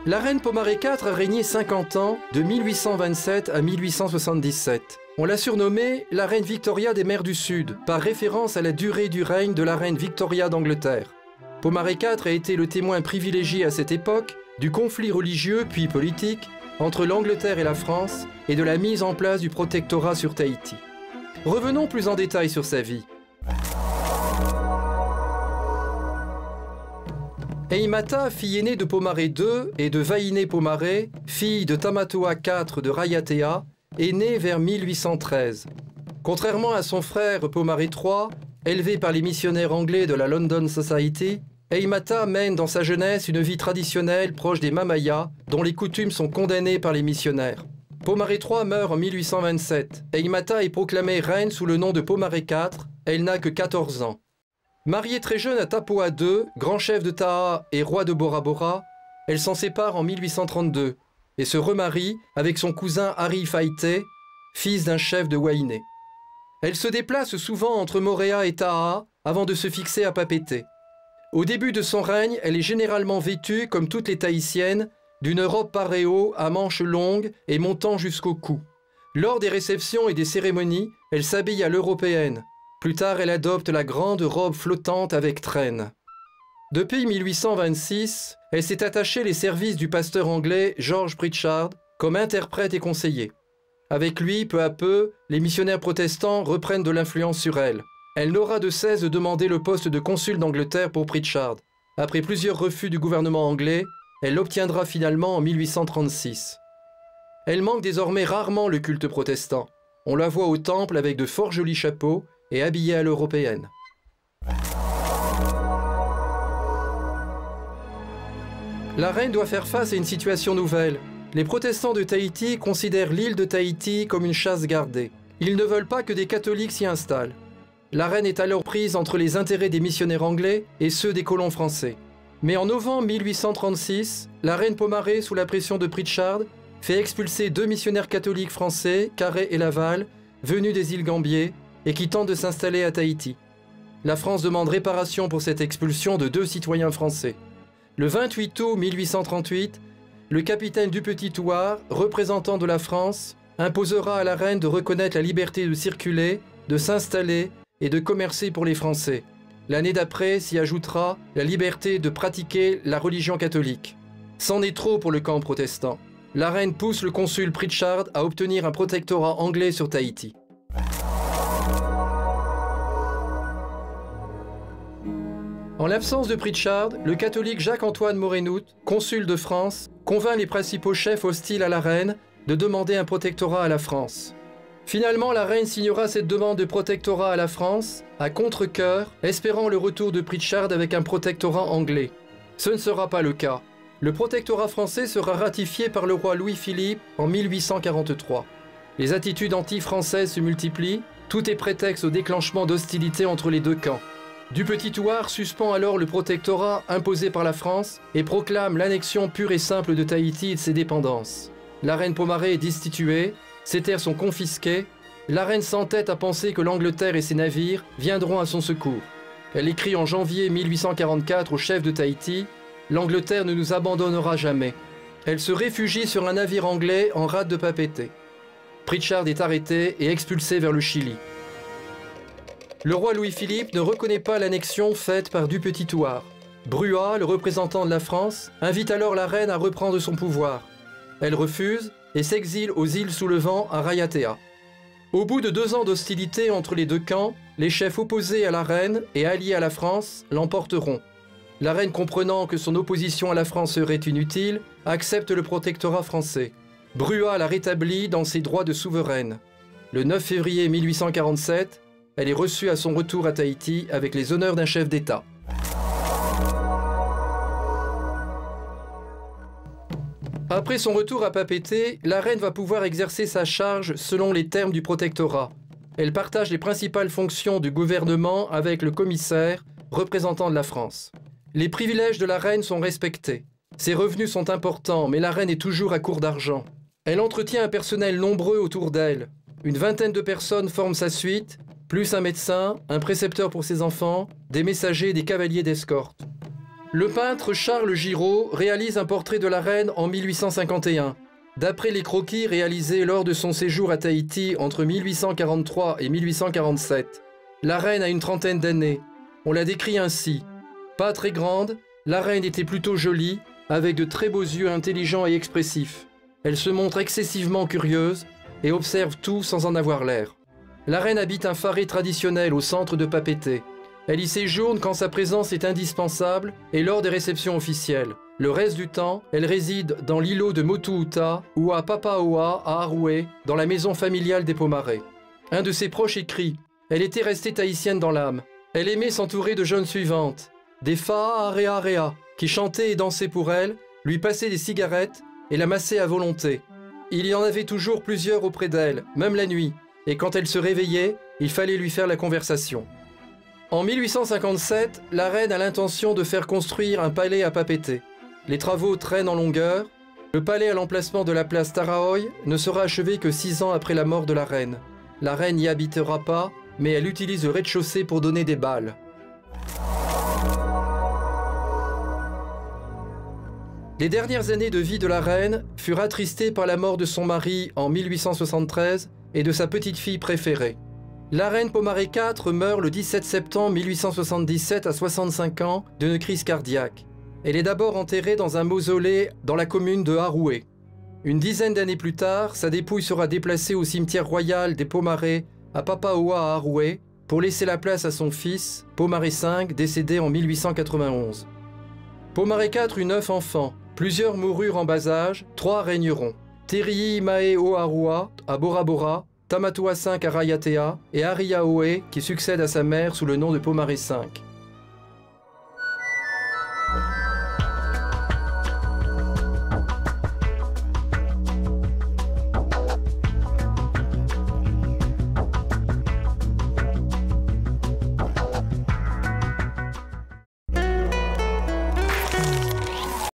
La reine Pomaré IV a régné 50 ans, de 1827 à 1877. On l'a surnommée la reine Victoria des mers du Sud, par référence à la durée du règne de la reine Victoria d'Angleterre. Pomaré IV a été le témoin privilégié à cette époque du conflit religieux puis politique entre l'Angleterre et la France et de la mise en place du protectorat sur Tahiti. Revenons plus en détail sur sa vie. Eimata, fille aînée de Pomaré II et de Vainé Pomaré, fille de Tamatoa IV de Raiatea, est née vers 1813. Contrairement à son frère Pomaré III, élevé par les missionnaires anglais de la London Society, Eimata mène dans sa jeunesse une vie traditionnelle proche des Mamayas, dont les coutumes sont condamnées par les missionnaires. Pomaré III meurt en 1827. Eimata est proclamée reine sous le nom de Pomaré IV. Elle n'a que 14 ans. Mariée très jeune à Tapoa II, grand chef de Taha et roi de Bora Bora, elle s'en sépare en 1832 et se remarie avec son cousin Hari Faite, fils d'un chef de Wainé. Elle se déplace souvent entre Moorea et Taha avant de se fixer à Papeete. Au début de son règne, elle est généralement vêtue, comme toutes les Tahitiennes, d'une robe pareo à manches longues et montant jusqu'au cou. Lors des réceptions et des cérémonies, elle s'habille à l'européenne. Plus tard, elle adopte la grande robe flottante avec traîne. Depuis 1826, elle s'est attachée les services du pasteur anglais George Pritchard comme interprète et conseiller. Avec lui, peu à peu, les missionnaires protestants reprennent de l'influence sur elle. Elle n'aura de cesse de demander le poste de consul d'Angleterre pour Pritchard. Après plusieurs refus du gouvernement anglais, elle l'obtiendra finalement en 1836. Elle manque désormais rarement le culte protestant. On la voit au temple avec de fort jolis chapeaux et habillée à l'européenne. La reine doit faire face à une situation nouvelle. Les protestants de Tahiti considèrent l'île de Tahiti comme une chasse gardée. Ils ne veulent pas que des catholiques s'y installent. La reine est alors prise entre les intérêts des missionnaires anglais et ceux des colons français. Mais en novembre 1836, la reine Pomaré, sous la pression de Pritchard, fait expulser 2 missionnaires catholiques français, Carré et Laval, venus des îles Gambier, et qui tentent de s'installer à Tahiti. La France demande réparation pour cette expulsion de 2 citoyens français. Le 28 août 1838, le capitaine Dupetit-Thouars, représentant de la France, imposera à la reine de reconnaître la liberté de circuler, de s'installer et de commercer pour les Français. L'année d'après s'y ajoutera la liberté de pratiquer la religion catholique. C'en est trop pour le camp protestant. La reine pousse le consul Pritchard à obtenir un protectorat anglais sur Tahiti. En l'absence de Pritchard, le catholique Jacques-Antoine Morenout, consul de France, convainc les principaux chefs hostiles à la reine de demander un protectorat à la France. Finalement, la reine signera cette demande de protectorat à la France, à contre-cœur, espérant le retour de Pritchard avec un protectorat anglais. Ce ne sera pas le cas. Le protectorat français sera ratifié par le roi Louis-Philippe en 1843. Les attitudes anti-françaises se multiplient, tout est prétexte au déclenchement d'hostilités entre les 2 camps. Dupetit-Thouars suspend alors le protectorat imposé par la France et proclame l'annexion pure et simple de Tahiti et de ses dépendances. La reine Pomaré est destituée, ses terres sont confisquées, la reine s'entête à penser que l'Angleterre et ses navires viendront à son secours. Elle écrit en janvier 1844 au chef de Tahiti « L'Angleterre ne nous abandonnera jamais ». Elle se réfugie sur un navire anglais en rade de Papeete. Pritchard est arrêté et expulsé vers le Chili. Le roi Louis-Philippe ne reconnaît pas l'annexion faite par Dupetit-Thouars. Bruat, le représentant de la France, invite alors la reine à reprendre son pouvoir. Elle refuse et s'exile aux îles sous le vent à Raiatea. Au bout de 2 ans d'hostilité entre les 2 camps, les chefs opposés à la reine et alliés à la France l'emporteront. La reine, comprenant que son opposition à la France serait inutile, accepte le protectorat français. Bruat la rétablit dans ses droits de souveraine. Le 9 février 1847, elle est reçue à son retour à Tahiti avec les honneurs d'un chef d'État. Après son retour à Papeete, la reine va pouvoir exercer sa charge selon les termes du protectorat. Elle partage les principales fonctions du gouvernement avec le commissaire, représentant de la France. Les privilèges de la reine sont respectés. Ses revenus sont importants, mais la reine est toujours à court d'argent. Elle entretient un personnel nombreux autour d'elle. Une 20aine de personnes forment sa suite, plus un médecin, un précepteur pour ses enfants, des messagers et des cavaliers d'escorte. Le peintre Charles Giraud réalise un portrait de la reine en 1851. D'après les croquis réalisés lors de son séjour à Tahiti entre 1843 et 1847, la reine a une trentaine d'années. On la décrit ainsi. Pas très grande, la reine était plutôt jolie, avec de très beaux yeux intelligents et expressifs. Elle se montre excessivement curieuse et observe tout sans en avoir l'air. La reine habite un faré traditionnel au centre de Papeete. Elle y séjourne quand sa présence est indispensable et lors des réceptions officielles. Le reste du temps, elle réside dans l'îlot de Motuuta ou à Papaoa, à Aroué, dans la maison familiale des Pomaré. Un de ses proches écrit « Elle était restée tahitienne dans l'âme. Elle aimait s'entourer de jeunes suivantes, des Fa'arearea, qui chantaient et dansaient pour elle, lui passaient des cigarettes et la massaient à volonté. Il y en avait toujours plusieurs auprès d'elle, même la nuit, et quand elle se réveillait, il fallait lui faire la conversation. » En 1857, la reine a l'intention de faire construire un palais à Papeete. Les travaux traînent en longueur. Le palais à l'emplacement de la place Taraoi ne sera achevé que 6 ans après la mort de la reine. La reine n'y habitera pas, mais elle utilise le rez-de-chaussée pour donner des bals. Les dernières années de vie de la reine furent attristées par la mort de son mari en 1873 et de sa petite-fille préférée. La reine Pomaré IV meurt le 17 septembre 1877 à 65 ans d'une crise cardiaque. Elle est d'abord enterrée dans un mausolée dans la commune de Aroué. Une dizaine d'années plus tard, sa dépouille sera déplacée au cimetière royal des Pomaré à Papaoa à Aroué pour laisser la place à son fils, Pomaré V, décédé en 1891. Pomaré IV eut 9 enfants. Plusieurs moururent en bas âge, 3 régneront. Terii Mae Oarua à Bora Bora, Tamatua V à Raiatea et Ariaoe qui succède à sa mère sous le nom de Pomaré V.